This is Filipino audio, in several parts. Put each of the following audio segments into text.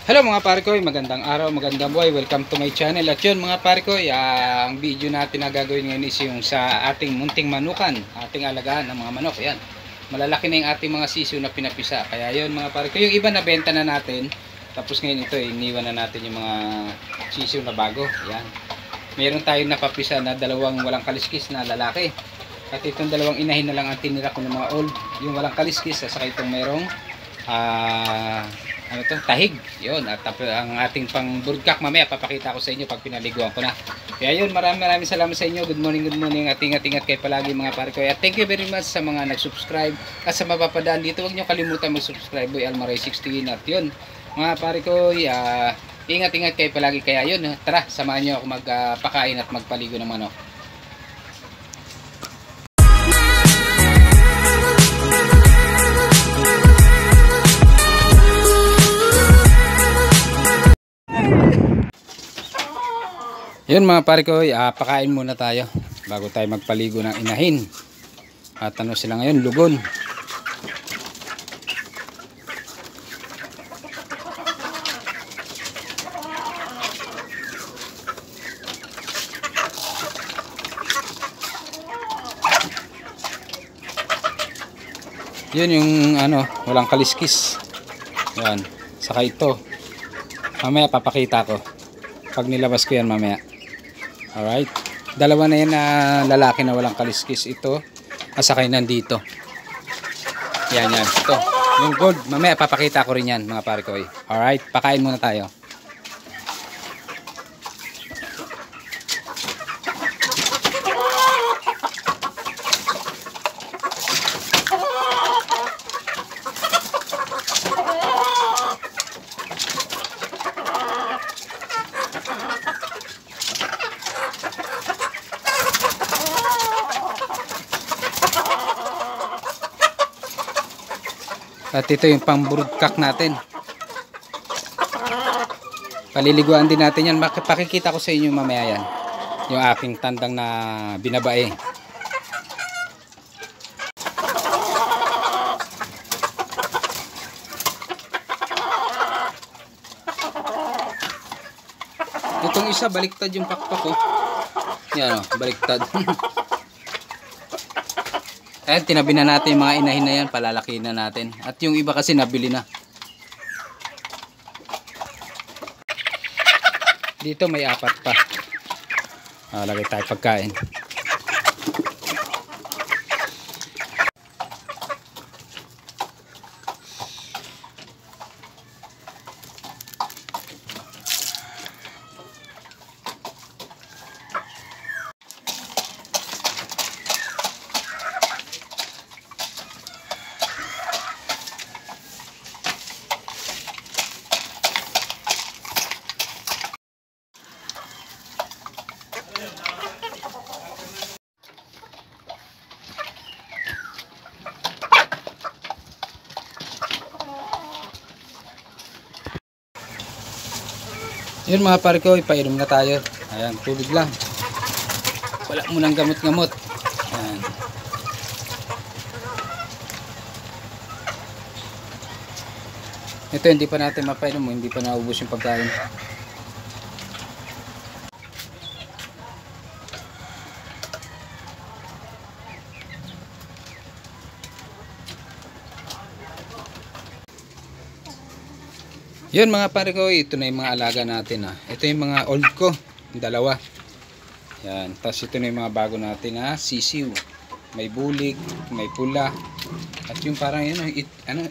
Hello mga pare ko, magandang araw, magandang buhay. Welcome to my channel. At yun mga pare ko, ang video natin na gagawin ngayon is yung sa ating munting manukan, ating alagaan ng mga manok. Yan, malalaki na yung ating mga sisiw na pinapisa. Kaya yun mga pare ko, yung iba na benta na natin. Tapos ngayon ito, iniwan na natin yung mga sisiw na bago. Yan, meron tayong napapisa na dalawang walang kaliskis na lalaki. At itong dalawang inahin na lang ang tinira ko ng mga old, yung walang kaliskis. Saka itong merong ano to, tahig. Yun, at ang ating pang burgak mamaya papakita ko sa inyo pag pinaliguan ko na. Kaya yun, maraming salamat sa inyo. Good morning at ingat kayo palagi mga pare ko. At thank you very much sa mga nag-subscribe. At sa mapapadaan dito, huwag nyo kalimutan mag-subscribe. Boy Almaray 16. At yun mga pare ko, ingat kayo palagi. Kaya yun, tara, samahan nyo ako magpakain at magpaligo ng manok. Yun mga pare ko, pakain muna tayo bago tayo magpaligo ng inahin. At ano sila ngayon, lugon. Yun yung ano, walang kaliskis. Yan, saka ito. Mamaya papakita ko pag nilabas ko yan mamaya. Alright, dalawa na yan na lalaki na walang kaliskis. Ito, asakay nandito. Yan, ito, yung gold, mamaya papakita ko rin yan mga pare ko. Alright, pakain muna tayo. At ito yung pang-broodcock natin. Paliliguan din natin yan. Pakikita ko sa inyo mamaya yan. Yung aking tandang na binabae. Itong isa baliktad yung pakpak ko. Yan o, baliktad. Ayan, tinabi na natin yung mga inahin na yan, palalaki na natin. At yung iba kasi nabili na. Dito may 4 pa. Lagay tayo pagkain. Yun mga pare ko, ipainom na tayo. Ayan, tubig lang. Wala munang gamot-gamot. Ayan. Ito hindi pa natin mapainom, hindi pa naubos yung pagkain. Yun mga pare ko, ito na yung mga alaga natin. Ito yung mga old ko, yung dalawa. Yan, tapos ito na yung mga bago natin sisiw. May bulig, may pula. At yung parang yun,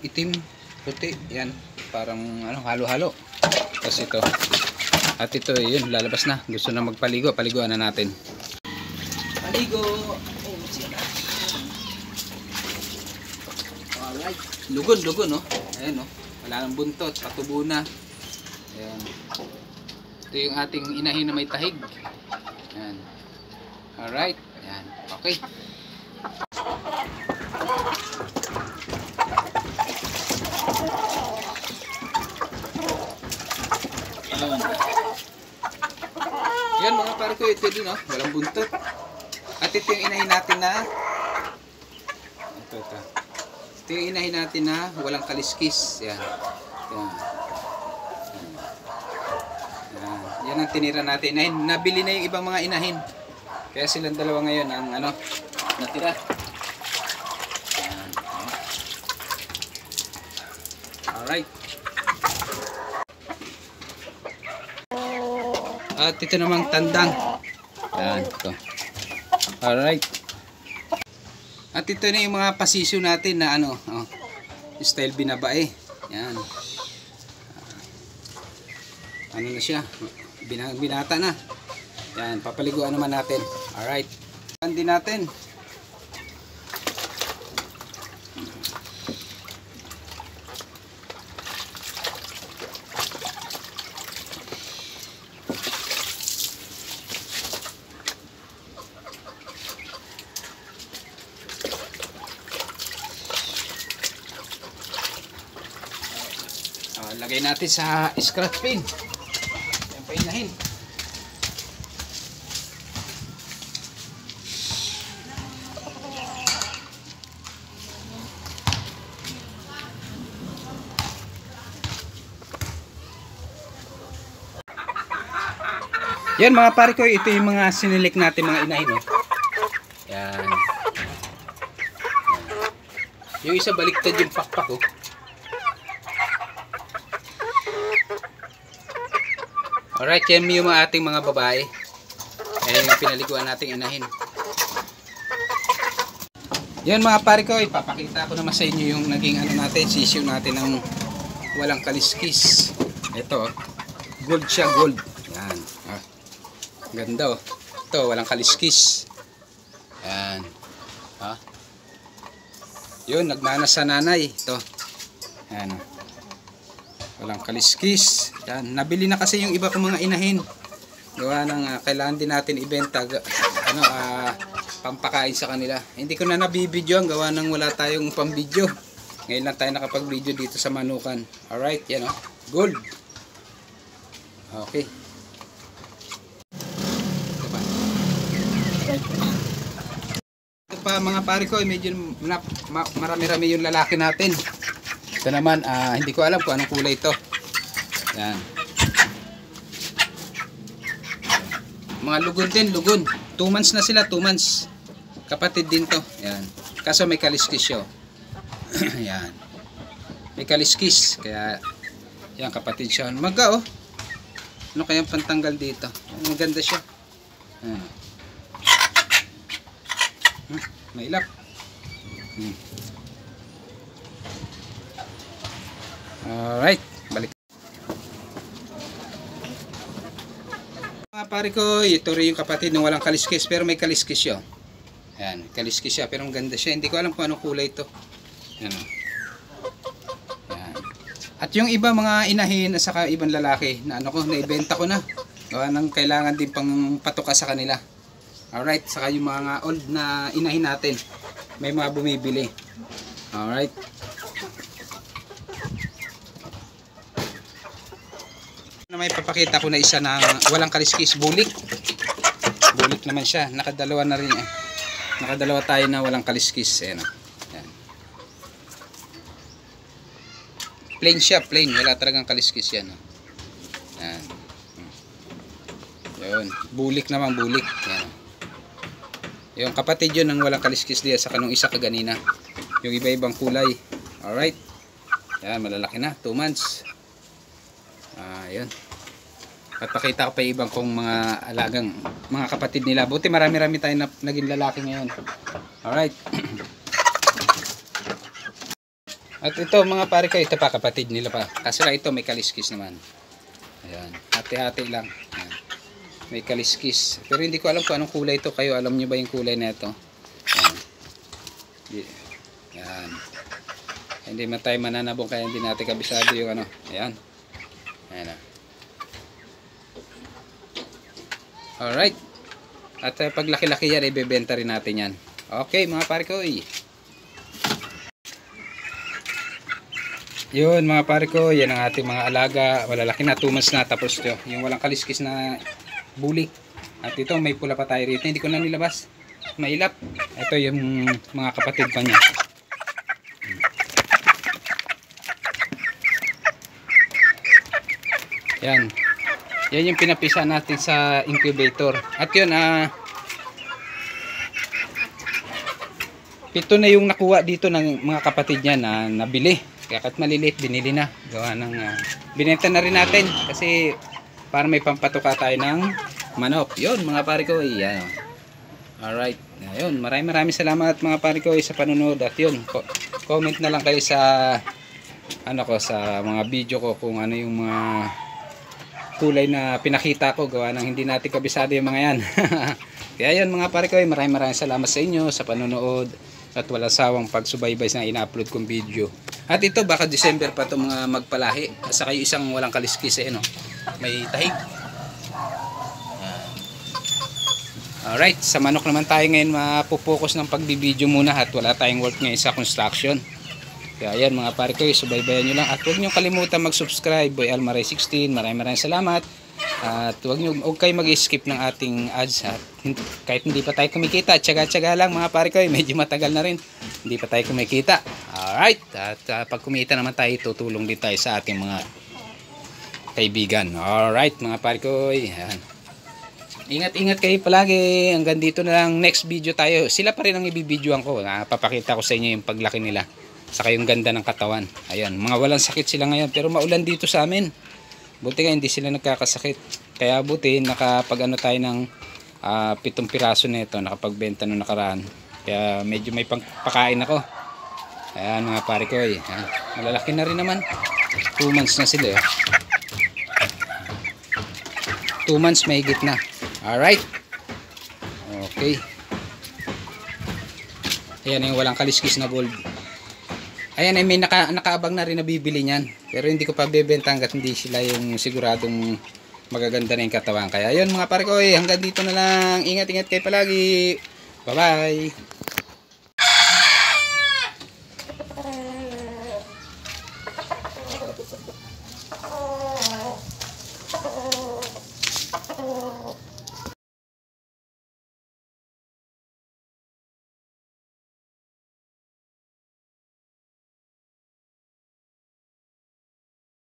itim, puti. Yan, parang halo-halo. Tapos ito. At ito yun, lalabas na. Gusto na magpaligo, paliguan na natin. Paligo! Alright, lugon, no? Ayan, no? Wala nang buntot, patubo na. Ayan. Ito yung ating inahin na may tahig. Ayan. Alright. Ayan. Okay. Ayan. Yan mga pare ko, ito din walang buntot. At ito yung inahin natin na ito. Ito yung inahin natin na walang kaliskis. Yan. Yan. Yan ang tinira natin. Inahin. Nabili na yung ibang mga inahin. Kaya silang dalawa ngayon ang natira. Yan. Alright. At ito namang tandang. Yan. Ito. Alright. At ito na yung mga pasisyo natin na style binabae. Yan. Ano na siya? Binata na. Yan, papaliguan naman natin. Alright. Hindi natin. Lagay natin sa scratch pin. Yan, painahin. Yan mga pare ko, ito yung mga sinilik natin mga inahin. Yan. Yan. Yung isa baliktad yung pakpak oh. Alright, yan yung ating mga babae. Ayan yung pinaliguan nating inahin. Yan mga pare ko, ipapakita ko naman sa inyo yung naging natin, sisyo natin ng walang kaliskis. Ito, gold siya, gold. Yan. Ganda oh. Ito, walang kaliskis. Yan. Yun, nagmana sa nanay. Ito. Yan. Walang kaliskis. Yan. Nabili na kasi yung iba kong mga inahin. Gawa ng kailangan din natin ibenta. Pampakain sa kanila. Hindi ko na nabibidyo ang gawa ng wala tayong pambidyo. Ngayon lang tayo nakapag-video dito sa manukan. Alright, yan oh. Gold. Okay. Ito pa mga pare ko, medyo marami-rami yung lalaki natin. Ito naman, hindi ko alam kung anong kulay ito. Yan. Mga lugon din, lugon. 2 months na sila, 2 months. Kapatid din to. Yan. Kaso may kaliskis siya. Yan. May kaliskis. Kaya, yan kapatid siya. Maga oh. Ano kayang pantanggal dito? Maganda siya. Yan. Mailap. Alright, balik. Mga pare ko, ito rin yung kapatid ng walang kaliskis pero may kaliskis siya. Yan, kaliskis siya pero ang ganda siya. Hindi ko alam kung anong kulay ito. Yan. Yan. At yung iba mga inahin at saka ibang lalaki na naibenta ko na. Gawa ng kailangan din pang patuka sa kanila. Alright, saka yung mga old na inahin natin. May mga bumibili. Alright. May papakita ko na isa na walang kaliskis, bulik. Bulik naman siya. Nakadalawa na rin eh. Nakadalawa tayo na walang kaliskis. Ayan. Ayan. Plain siya, plain. Wala talagang kaliskis yan. Ayan. Yun. Bulik naman, bulik. Ayan. Yung kapatid yun ng walang kaliskis diya sa kanong isa kaganina. Yung iba-ibang kulay. Alright. Ayan, malalaki na. 2 months. Ayan. Papakita ko pa yung ibang kong mga alagang mga kapatid nila. Buti marami-rami tayo na naging lalaki ngayon. Alright. At ito mga pare ko, ito pa kapatid nila pa. Kasi lang ito may kaliskis naman. Ayan. Hati-hati lang. Ayan. May kaliskis. Pero hindi ko alam kung anong kulay ito. Kayo alam nyo ba yung kulay na ito? Ayan. Ayan. Hindi man tayo mananabong kaya hindi natin kabisado yung Ayan. Ayan na. Alright. At pag laki-laki yan, ibebenta rin natin yan. Okay mga pare ko. Yun mga pare ko, yan ang ating mga alaga. Malalaki na, 2 months na. Tapos ito, yung walang kaliskis na bulik. At ito, may pula pa tayo rito. Hindi ko na nilabas. Mailap. Ito yung mga kapatid pa niya. Yan. Yan yung pinapisa natin sa incubator. At yun, pito na yung nakuha dito ng mga kapatid niya na nabili. Kaya kahit maliliit, binili na. Gawa ng, binenta na rin natin. Kasi para may pampatuka tayo ng manok. Yun mga pare ko. Yan. Alright. Ayun. Maraming salamat mga pare ko sa panunod. At yun, comment na lang kayo sa sa mga video ko kung ano yung mga kulay na pinakita ko, gawa ng hindi natin kabisado yung mga yan. Kaya yun mga pare ko, maraming salamat sa inyo sa panonood at walang sawang pagsubaybay sa ina-upload kong video. At ito baka December pa ito mga magpalahi, saka yung isang walang kaliskis no? May tahig. Alright, sa manok naman tayo ngayon mapupokus ng pagbibideo muna at wala tayong work ngayon sa construction. Kaya yan mga pare ko, subaybayan nyo lang. At huwag nyo kalimutan mag-subscribe. Boy Almaray 16. Maraming salamat. At huwag kayo mag-skip ng ating ads. At kahit hindi pa tayo kumikita, tsaga-tsaga lang mga pare ko. Medyo matagal na rin. Hindi pa tayo kumikita. Alright. At pag kumita naman tayo, tutulong din tayo sa ating mga kaibigan. Alright mga pare ko. Yan. Ingat-ingat kayo palagi. Hanggang dito na lang. Next video tayo. Sila pa rin ang ibibidyoan ko. Papakita ko sa inyo yung paglaki nila. Saka yung ganda ng katawan. Ayan, mga walang sakit sila ngayon. Pero maulan dito sa amin. Buti nga hindi sila nagkakasakit. Kaya buti nakapag tayo ng 7 piraso nito. Nakapagbenta nung nakaraan. Kaya medyo may pangpakain ako. Ayan mga pare ko. Ayan, malalaki na rin naman. 2 months na sila. 2 months may higit na. Alright. Okay. Ayan yung walang kaliskis na gold. Ayan ay may nakaabang na rin na bibili niyan. Pero hindi ko pa bebenta hanggat hindi sila yung siguradong magaganda na yung katawan. Kaya yun mga pare ko, hanggang dito na lang. Ingat-ingat kayo palagi. Bye-bye.